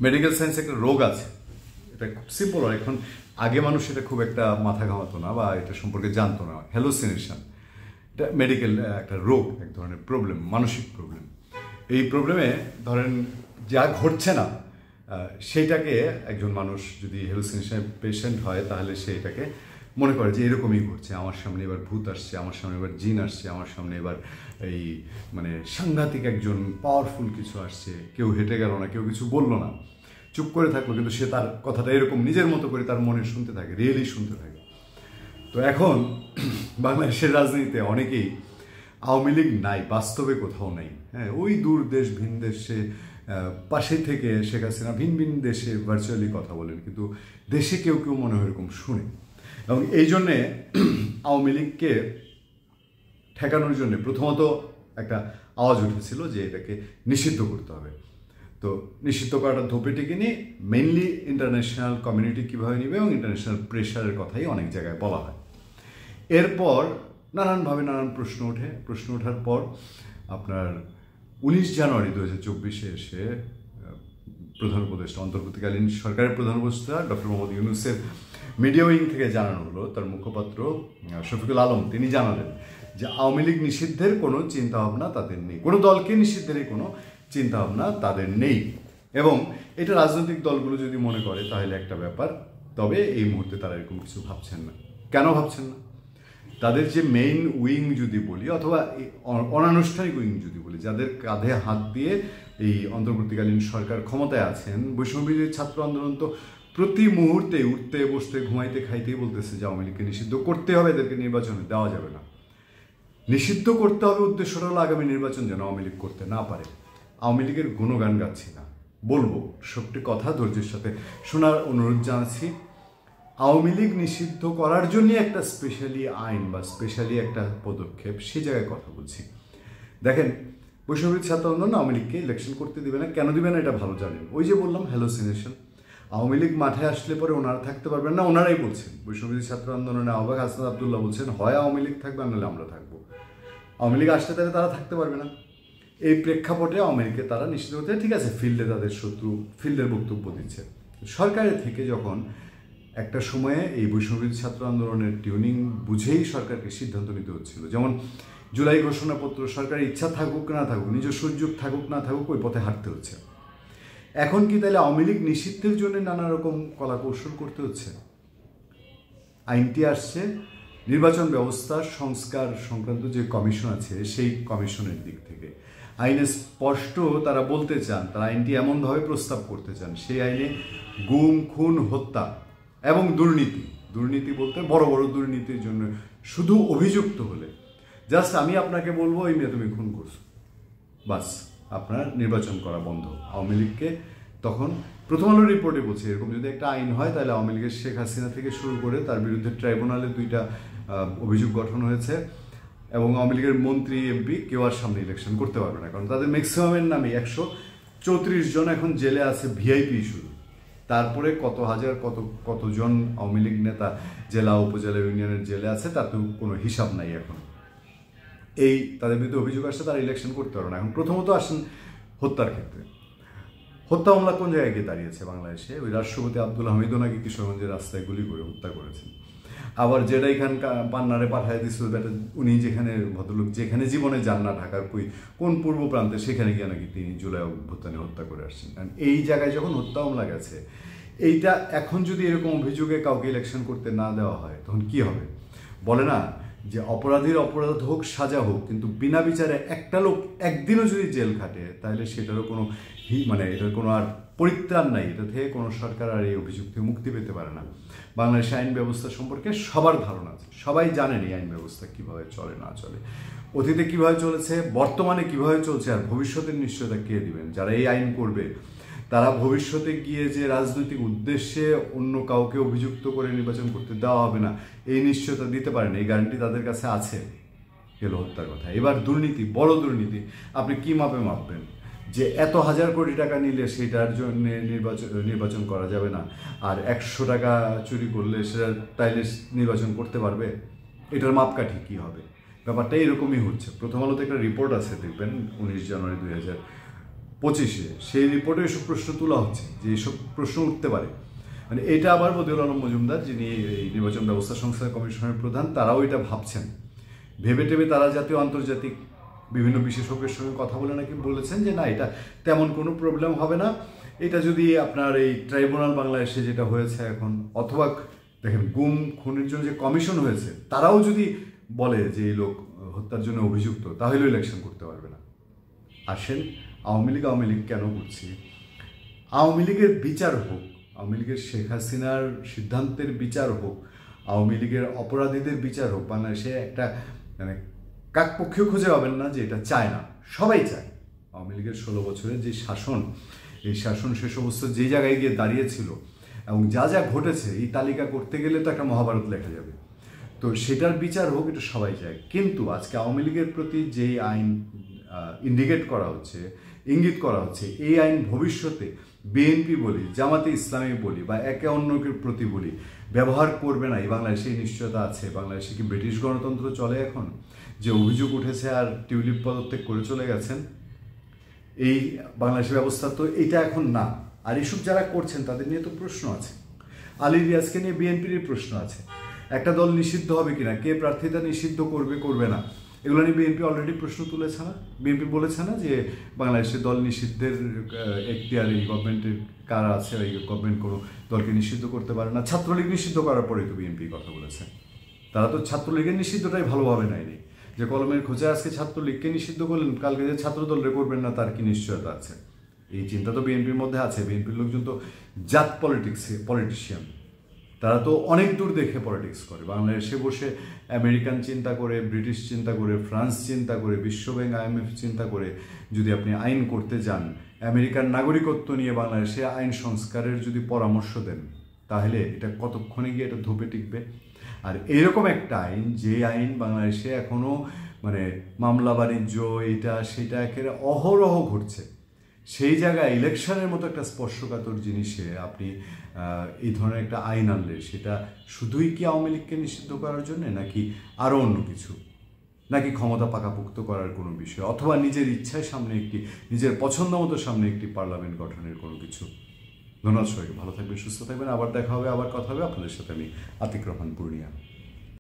Medical science একটা রোগ আছে, এটা খুব সিম্পল। এখন আগে মানুষ এটা খুব একটা মাথা ঘামাতো না বা এটা সম্পর্কে জানতো না। হ্যালুসিনেশন এটা মেডিকেল একটা রোগ, এক ধরনের প্রবলেম, মানসিক প্রবলেম। এই প্রবলেমে ধরেন যা ঘটছে না সেইটাকে একজন মানুষ যদি হ্যালুসিনেশন পেশেন্ট হয় তাহলে সে এটাকে মনে করে যে এরকমই ঘটছে, আমার সামনে এবার ভূত আসছে, আমার সামনে এবার জিন আসছে, আমার সামনে এবার এই মানে সাংঘাতিক একজন পাওয়ারফুল কিছু আসছে। কেউ হেঁটে গেল না, কেউ কিছু বললো না, চুপ করে থাকলো, কিন্তু সে তার কথাটা এরকম নিজের মতো করে তার মনে শুনতে থাকে, রিয়েলি শুনতে থাকে। তো এখন বাংলাদেশের রাজনীতিতে অনেকেই আওয়ামী লীগ নাই, বাস্তবে কোথাও নাই। হ্যাঁ, ওই দূর দেশ ভিন দেশে পাশে থেকে শেখ হাসিনা ভিন ভিন দেশে ভার্চুয়ালি কথা বলেন, কিন্তু দেশে কেউ কেউ মনে হয় এরকম শুনে। এবং এই জন্যে আওয়ামী লীগকে ঠেকানোর জন্য প্রথমত একটা আওয়াজ উঠেছিল যে এটাকে নিষিদ্ধ করতে হবে। তো নিষিদ্ধ করাটা ধোপে টেকে নিয়ে মেইনলি ইন্টারন্যাশনাল কমিউনিটি কীভাবে নেবে এবং ইন্টারন্যাশনাল প্রেশারের কথাই অনেক জায়গায় বলা হয়। এরপর নানানভাবে নানান প্রশ্ন ওঠার পর আপনার 19 জানুয়ারি 2024 এসে প্রধান উপদেষ্টা, অন্তর্বর্তীকালীন সরকারের প্রধান উপদেষ্টা ডক্টর মোহাম্মদ ইউনূসের মিডিয়া উইং থেকে জানানো হলো, তার মুখপাত্র শফিকুল আলম তিনি জানালেন যে আওয়ামী লীগ নিষিদ্ধের কোনো চিন্তাভাবনা তাদের নেই, কোনো দলকে নিষিদ্ধের কোনো চিন্তাভাবনা তাদের নেই। এবং এটা রাজনৈতিক দলগুলো যদি মনে করে তাহলে একটা ব্যাপার, তবে এই মুহূর্তে তারা এরকম কিছু ভাবছেন না। কেন ভাবছেন না? তাদের যে মেইন উইং যদি বলি অথবা অনানুষ্ঠানিক উইং যদি বলি, যাদের কাঁধে হাত দিয়ে এই অন্তর্বর্তীকালীন সরকার ক্ষমতায় আছেন, বৈষম্যবিরোধী ছাত্র আন্দোলন তো প্রতি মুহূর্তে উঠতে বসতে ঘুমাইতে খাইতেই বলতেছে যে আওয়ামী লীগকে নিষিদ্ধ করতে হবে, এদেরকে নির্বাচনে দেওয়া যাবে না। নিষিদ্ধ করতে হবে উদ্দেশ্যটা হলো আগামী নির্বাচন যেন আওয়ামী লীগ করতে না পারে। আওয়ামী লীগের গুণগান গাচ্ছি না, বলবো সবটি কথা ধৈর্যের সাথে শোনার অনুরোধ জানাচ্ছি। আওয়ামী লীগ নিষিদ্ধ করার জন্য একটা স্পেশালি আইন বা স্পেশালি একটা পদক্ষেপ, সে জায়গায় কথা বলছি। দেখেন, বৈষম্যবিরোধী ছাত্র আন্দোলন আওয়ামী লীগকে ইলেকশন করতে দিবে না। কেন দিবে না এটা ভালো জানেন। ওই যে বললাম হ্যালুসিনেশন, আওয়ামী লীগ মাঠে আসলে পরে ওনারা থাকতে পারবেন না। ওনারাই বলছেন, বৈষম্যবিরোধী ছাত্র আন্দোলনের আহ্বায়ক হাসনাত আবদুল্লাহ বলছেন, হয় আওয়ামী লীগ থাকবে নাহলে আমরা থাকবো। আওয়ামী লীগ আসলে তাহলে তারা থাকতে পারবে না। এই প্রেক্ষাপটে আওয়ামী লীগকে তারা নিষিদ্ধ করতে, ঠিক আছে, ফিল্ডে তাদের শত্রু ফিল্ডের বক্তব্য দিচ্ছে। সরকারের থেকে যখন একটা সময়ে এই বৈষম্যবিরোধী ছাত্র আন্দোলনের টিউনিং বুঝেই সরকারকে সিদ্ধান্ত নিতে হচ্ছিল, যেমন জুলাই ঘোষণাপত্র, সরকারের ইচ্ছা থাকুক না থাকুক, নিজস্ব সুযোগ থাকুক না থাকুক, ওই পথে হাঁটতে হচ্ছে। এখন কি তাহলে আওয়ামী লীগ নিষিদ্ধের জন্য নানা রকম কলা কৌশল করতে হচ্ছে? আইনটি আসছে নির্বাচন ব্যবস্থা সংস্কার সংক্রান্ত যে কমিশন আছে সেই কমিশনের দিক থেকে। আইনে স্পষ্ট তারা বলতে চান, তারা আইনটি এমনভাবে প্রস্তাব করতে চান, সেই আইনে গুম, খুন, হত্যা এবং দুর্নীতি বলতে বড় বড় দুর্নীতির জন্য শুধু অভিযুক্ত হলে জাস্ট আমি আপনাকে বলবো এই মেয়ে তুমি খুন করছো, বাস আপনার নির্বাচন করা বন্ধ। আওয়ামী লীগকে তখন প্রথম আলোর রিপোর্টে বলছে এরকম যদি একটা আইন হয় তাহলে আওয়ামী লীগের শেখ হাসিনা থেকে শুরু করে তার বিরুদ্ধে ট্রাইব্যুনালে 2টা অভিযোগ গঠন হয়েছে এবং আওয়ামী লীগের মন্ত্রী এমপি কেউ আর সামনে ইলেকশন করতে পারবে না, কারণ তাদের ম্যাক্সিমামের নামে 134 জন এখন জেলে আছে, ভিআইপি শুধু। তারপরে কত হাজার কতজন আওয়ামী লীগ নেতা জেলা উপজেলা ইউনিয়নের জেলে আছে, তার তো কোনো হিসাব নাই এখন। এই তাদের বিরুদ্ধে অভিযোগ আসছে, তারা ইলেকশন করতে পারবে না। এখন প্রথমত আসেন হত্যার ক্ষেত্রে। হত্যা মামলা কোন জায়গায় গিয়ে দাঁড়িয়েছে বাংলাদেশে? ওই রাষ্ট্রপতি আব্দুল হামিদও নাকি কিশোরগঞ্জের রাস্তায় গুলি করে হত্যা করেছেন। আবার যেটা এখান পান্নারে পাঠায় দিচ্ছিল, উনি যেখানে ভদ্রলোক যেখানে জীবনে যান না, ঢাকার কোন পূর্ব প্রান্তে, সেখানে গিয়ে নাকি তিনি জুলাই অভ্যুত্থানে হত্যা করে আসছেন। কারণ এই জায়গায় যখন হত্যা মামলা গেছে, এইটা এখন যদি এরকম অভিযোগে কাউকে ইলেকশন করতে না দেওয়া হয় তখন কি হবে? বলে না যে অপরাধীর অপরাধ হোক, সাজা হোক, কিন্তু বিনা বিচারে একটা লোক একদিনও যদি জেল খাটে তাহলে সেটারও কোনো এটার কোনো আর পরিত্রাণ নাই। এটা থেকে কোনো সরকার আর এই অভিযোগ থেকে মুক্তি পেতে পারে না। বাংলাদেশের আইন ব্যবস্থা সম্পর্কে সবার ধারণা আছে, সবাই জানেন এই আইন ব্যবস্থা কীভাবে চলে না চলে, অতীতে কীভাবে চলেছে, বর্তমানে কীভাবে চলছে, আর ভবিষ্যতের নিশ্চয়তা কে দিবেন? যারা এই আইন করবে তারা ভবিষ্যতে গিয়ে যে রাজনৈতিক উদ্দেশ্যে অন্য কাউকে অভিযুক্ত করে নির্বাচন করতে দেওয়া হবে না এই নিশ্চয়তা দিতে পারেন, এই গ্যারান্টি তাদের কাছে আছে। গেল হত্যার কথা। এবার দুর্নীতি, বড় দুর্নীতি, আপনি কি মাপবেন যে এত হাজার কোটি টাকা নিলে সেটার জন্য নির্বাচন করা যাবে না, আর 100 টাকা চুরি করলে সেটা তাইলে নির্বাচন করতে পারবে? এটার মাপকাঠি কী হবে? ব্যাপারটা এরকমই হচ্ছে। প্রথম আলোতে একটা রিপোর্ট আছে, দেখবেন 19 জানুয়ারি 2025 25-এ সেই রিপোর্টে এসব প্রশ্ন তোলা হচ্ছে যে এইসব প্রশ্ন উঠতে পারে। মানে এটা আবার বদিউল আলম মজুমদার, যিনি এই নির্বাচন ব্যবস্থা সংস্থা কমিশনের প্রধান, তারাও এটা ভাবছেন। ভেবে টেবে তারা জাতীয় আন্তর্জাতিক বিভিন্ন বিশেষজ্ঞের সঙ্গে কথা বলে নাকি বলেছেন যে না, এটা তেমন কোনো প্রবলেম হবে না। এটা যদি আপনার এই ট্রাইব্যুনাল বাংলাদেশে যেটা হয়েছে এখন, অথবা দেখেন গুম খুনের জন্য যে কমিশন হয়েছে তারাও যদি বলে যে এই লোক হত্যার জন্য অভিযুক্ত, তাহলেও ইলেকশন করতে পারবে না। আসেন, আওয়ামী লীগ কেন করছি? আওয়ামী লীগের বিচার হোক, আওয়ামী লীগের শেখ হাসিনার সিদ্ধান্তের বিচার হোক, আওয়ামী লীগের অপরাধীদের বিচার হোক। বাংলাদেশে একটা মানে কাকপক্ষেও খুঁজে পাবেন না যে এটা চায় না, সবাই চায়। আওয়ামী লীগের 16 বছরের যে শাসন, এই শাসন সে সমস্ত যে জায়গায় গিয়ে দাঁড়িয়েছিল এবং যা যা ঘটেছে, এই তালিকা করতে গেলে তো একটা মহাভারত লেখা যাবে। তো সেটার বিচার হোক, এটা সবাই চায়। কিন্তু আজকে আওয়ামী লীগের প্রতি যেই আইন ইন্ডিকেট করা হচ্ছে, ইঙ্গিত করা হচ্ছে, এই আইন ভবিষ্যতে বিএনপি বলি, জামাতে ইসলামী বলি বা একে অন্যকে প্রতি বলি ব্যবহার করবে না, এই বাংলাদেশে নিশ্চয়তা আছে। বাংলাদেশে কি ব্রিটিশ গণতন্ত্র চলে এখন, যে অভিযোগ উঠেছে আর টিউলিপ পদত্যাগ করে চলে গেছেন? এই বাংলাদেশের ব্যবস্থা তো এটা এখন না। আর এইসব যারা করছেন তাদের নিয়ে তো প্রশ্ন আছে। আলী রিয়াজকে নিয়ে বিএনপির প্রশ্ন আছে। একটা দল নিষিদ্ধ হবে কিনা, কে প্রার্থীতা নিষিদ্ধ করবে করবে না, এগুলো নিয়ে বিএনপি অলরেডি প্রশ্ন তুলেছে না? বিএনপি বলেছে না যে বাংলাদেশে দল নিষিদ্ধের এখতিয়ার এই গভর্নমেন্টের কারা আছে, এই গভর্নমেন্ট কোনো দলকে নিষিদ্ধ করতে পারে না। ছাত্রলীগ নিষিদ্ধ করার পরেই তো বিএনপি কথা বলেছে। তারা তো ছাত্রলীগের নিষিদ্ধটাই ভালোভাবে নেয়নি, যে কলমের খোঁজে আজকে ছাত্রলীগকে নিষিদ্ধ করলেন, কালকে যে ছাত্রদলরে করবেন না তার কি নিশ্চয়তা আছে? এই চিন্তা তো বিএনপির মধ্যে আছে। বিএনপির লোকজন তো জাত পলিটিশিয়ান, তারা তো অনেক দূর দেখে পলিটিক্স করে। বাংলাদেশে বসে আমেরিকান চিন্তা করে, ব্রিটিশ চিন্তা করে, ফ্রান্স চিন্তা করে, বিশ্বব্যাংক IMF চিন্তা করে যদি আপনি আইন করতে যান, আমেরিকার নাগরিকত্ব নিয়ে বাংলাদেশে আইন সংস্কারের যদি পরামর্শ দেন, তাহলে এটা কতক্ষণে গিয়ে এটা ধোপে টিকবে? আর এইরকম একটা আইন, যে আইন বাংলাদেশে এখনও মানে মামলা বাণিজ্য এটা সেটা একেবারে অহরহ ঘটছে, সেই জায়গায় ইলেকশনের মতো একটা স্পর্শকাতর জিনিসে আপনি এই ধরনের একটা আইন আনলে, সেটা শুধুই কি আওয়ামী লীগকে নিষিদ্ধ করার জন্যে, নাকি আরও অন্য কিছু, নাকি ক্ষমতা পাকাপোক্ত করার কোনো বিষয়, অথবা নিজের ইচ্ছায় সামনে একটি, নিজের পছন্দ মতো সামনে একটি পার্লামেন্ট গঠনের কোনো কিছু? ধন্যবাদ সবাইকে, ভালো থাকবেন, সুস্থ থাকবেন। আবার দেখা হবে, আবার কথা হবে। আপনাদের সাথে আমি আতিক রহমান পূর্ণিয়া।